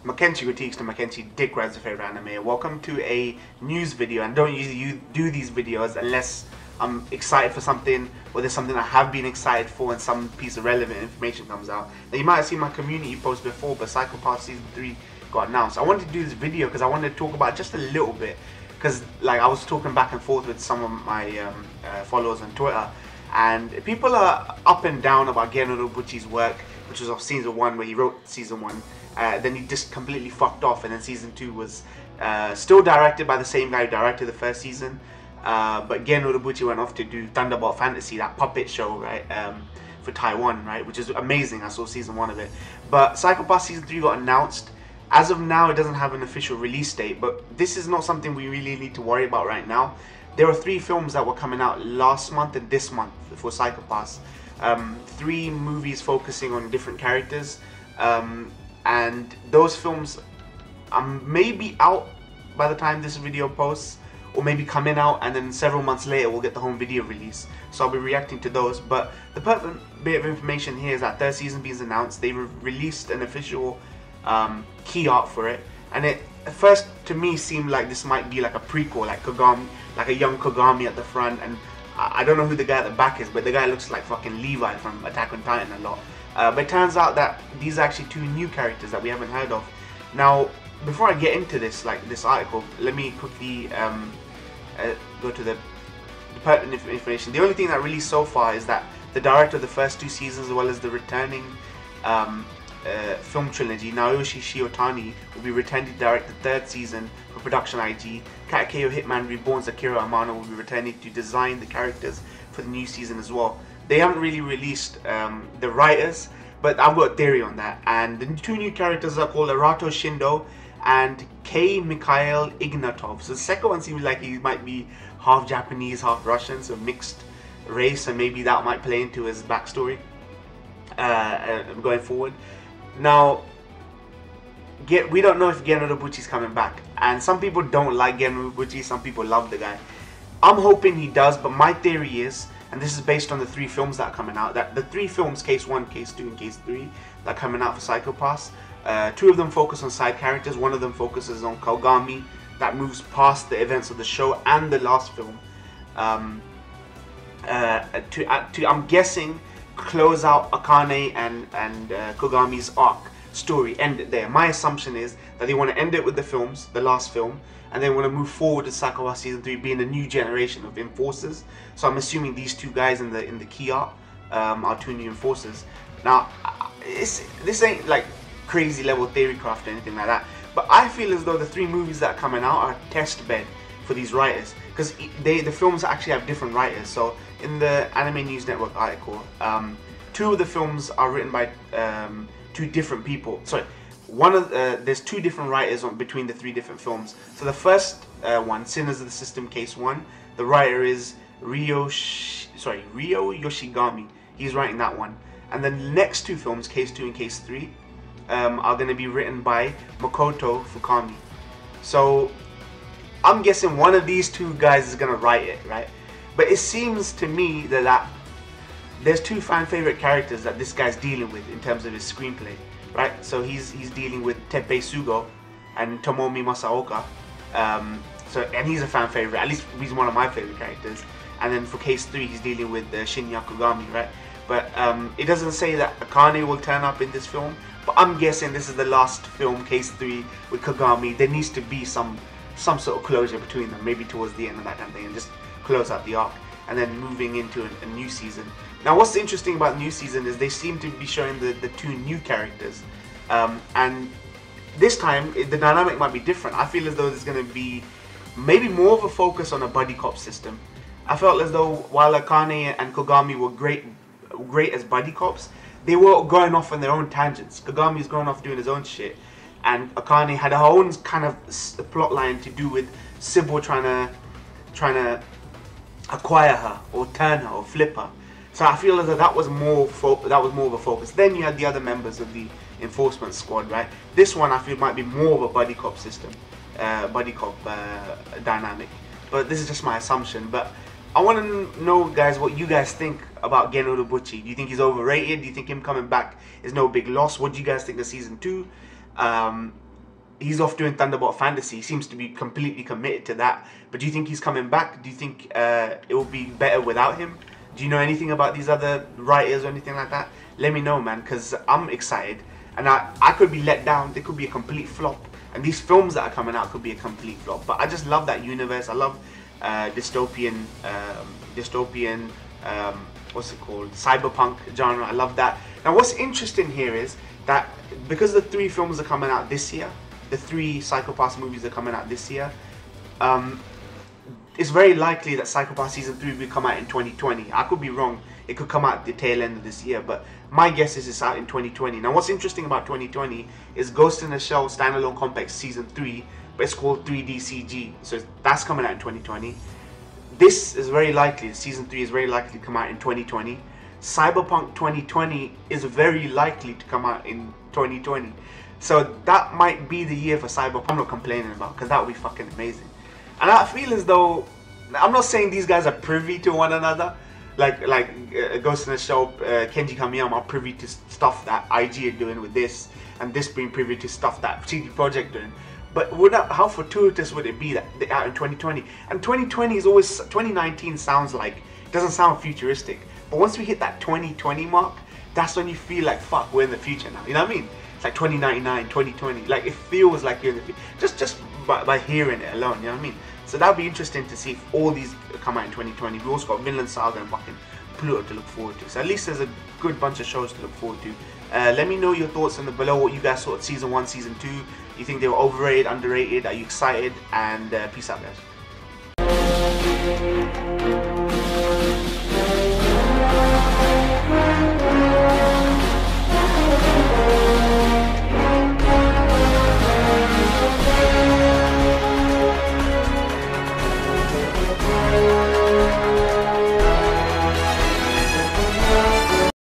Mackenzie critiques to Mackenzie Dick Rides the favorite anime. Welcome to a news video, and don't usually do these videos unless I'm excited for something or there's something I have been excited for and some piece of relevant information comes out. Now you might have seen my community post before, but Psychopath Season 3 got announced. I wanted to do this video because I wanted to talk about just a little bit, because like I was talking back and forth with some of my followers on Twitter, and people are up and down about Gen Urobuchi's work, which was off Season 1 where he wrote Season 1. Then he just completely fucked off, and then Season 2 was still directed by the same guy who directed the first season, but Gen Urobuchi went off to do Thunderbolt Fantasy, that puppet show, right, for Taiwan, right, which is amazing. I saw Season 1 of it. But Psychopath Season 3 got announced. As of now, it doesn't have an official release date, but this is not something we really need to worry about right now. There are 3 films that were coming out last month and this month for Psychopaths. 3 movies focusing on different characters. And those films may out by the time this video posts, or maybe coming out, and then several months later we'll get the home video release. So I'll be reacting to those. But the perfect bit of information here is that third season being announced. They released an official key art for it, and it at first to me seemed like this might be like a prequel, like Kagami, like a young Kagami at the front, and I don't know who the guy at the back is, but the guy looks like fucking Levi from Attack on Titan a lot. But it turns out that these are actually 2 new characters that we haven't heard of. Now, before I get into this, like this article, let me quickly go to the pertinent information. The only thing that released so far is that the director of the first 2 seasons, as well as the returning film trilogy, Naoshi Shiotani, will be returning to direct the 3rd season for Production IG. Katakeo Hitman Reborn's Akira Amano will be returning to design the characters for the new season as well. They haven't really released the writers, but I've got a theory on that. And the 2 new characters are called Arato Shindo and Kei Mikhail Ignatov. So the second one seems like he might be half Japanese, half Russian, so mixed race, and maybe that might play into his backstory going forward. Now, we don't know if Gen Urobuchi's coming back, and some people don't like Gen Urobuchi, some people love the guy. I'm hoping he does, but my theory is, and this is based on the 3 films that are coming out, that the 3 films, Case 1, Case 2, and Case 3, that are coming out for Psychopaths, 2 of them focus on side characters, 1 of them focuses on Kogami, that moves past the events of the show and the last film, I'm guessing, close out Akane and Kogami's arc story, end it there. My assumption is that they want to end it with the films, the last film, and they want to move forward to Psychopath Season 3 being a new generation of enforcers. So I'm assuming these 2 guys in the key art are 2 new enforcers. Now, this ain't like crazy level theory craft or anything like that, but I feel as though the 3 movies that are coming out are a test bed for these writers, because the films actually have different writers. So in the Anime News Network article, 2 of the films are written by 2 different people. Sorry, there's 2 different writers between the 3 different films. So the first one, Sinners of the System, Case 1, the writer is Ryo Yoshigami. He's writing that one. And then the next 2 films, Case 2 and Case 3, are going to be written by Makoto Fukami. So I'm guessing one of these 2 guys is going to write it, right? But it seems to me that there's 2 fan favorite characters that this guy's dealing with in terms of his screenplay, right? So he's dealing with Teppei Sugo and Tomomi Masaoka. And he's a fan favorite. At least he's one of my favorite characters. And then for Case 3, he's dealing with Shinya Kogami, right? But it doesn't say that Akane will turn up in this film. But I'm guessing this is the last film, Case 3, with Kogami. There needs to be some sort of closure between them, maybe towards the end of that kind of thing, and just close out the arc, and then moving into a new season. Now, what's interesting about the new season is they seem to be showing the 2 new characters, and this time the dynamic might be different. I feel as though there's going to be maybe more of a focus on a buddy cop system. I felt as though while Akane and Kogami were great as buddy cops, they were going off on their own tangents. Kogami's going off doing his own shit, and Akane had her own kind of plot line to do with Sybil trying to acquire her or turn her or flip her. So I feel as though that was more of a focus. Then you had the other members of the enforcement squad, right? This one I feel might be more of a buddy cop system, dynamic. But this is just my assumption. But I want to know, guys, what you guys think about Gen Urobuchi. Do you think he's overrated? Do you think him coming back is no big loss? What do you guys think of Season 2? he's off doing Thunderbolt Fantasy. He seems to be completely committed to that. But do you think he's coming back? Do you think it will be better without him? Do you know anything about these other writers or anything like that? Let me know, man, because I'm excited. And I could be let down. They could be a complete flop. And these films that are coming out could be a complete flop. But I just love that universe. I love dystopian, what's it called? Cyberpunk genre. I love that. Now, what's interesting here is that because the 3 films are coming out this year, the 3 Psycho Pass movies are coming out this year, it's very likely that Psycho Pass Season 3 will come out in 2020. I could be wrong. It could come out at the tail end of this year, but my guess is it's out in 2020. Now, what's interesting about 2020 is Ghost in the Shell Standalone Complex Season 3, but it's called 3D CG. So that's coming out in 2020. This is very likely, Season 3 is very likely to come out in 2020. Cyberpunk 2020 is very likely to come out in 2020. So that might be the year for Cyberpunk. I'm not complaining about, because that would be fucking amazing. And I feel as though, I'm not saying these guys are privy to one another, like Ghost in the Shell, Kenji Kamiyama are privy to stuff that IG are doing with this, and this being privy to stuff that CD Projekt doing. But how fortuitous would it be that they're out in 2020? And 2020 is always, 2019 sounds like, doesn't sound futuristic. But once we hit that 2020 mark, that's when you feel like, fuck, we're in the future now. You know what I mean? It's like 2099, 2020. Like, it feels like you're in the future. Just by hearing it alone, you know what I mean? So that'll be interesting to see if all these come out in 2020. We also got Vinland Saga and fucking Pluto to look forward to. So at least there's a good bunch of shows to look forward to. Let me know your thoughts in the below, what you guys thought of Season 1, Season 2. You think they were overrated, underrated? Are you excited? And peace out, guys.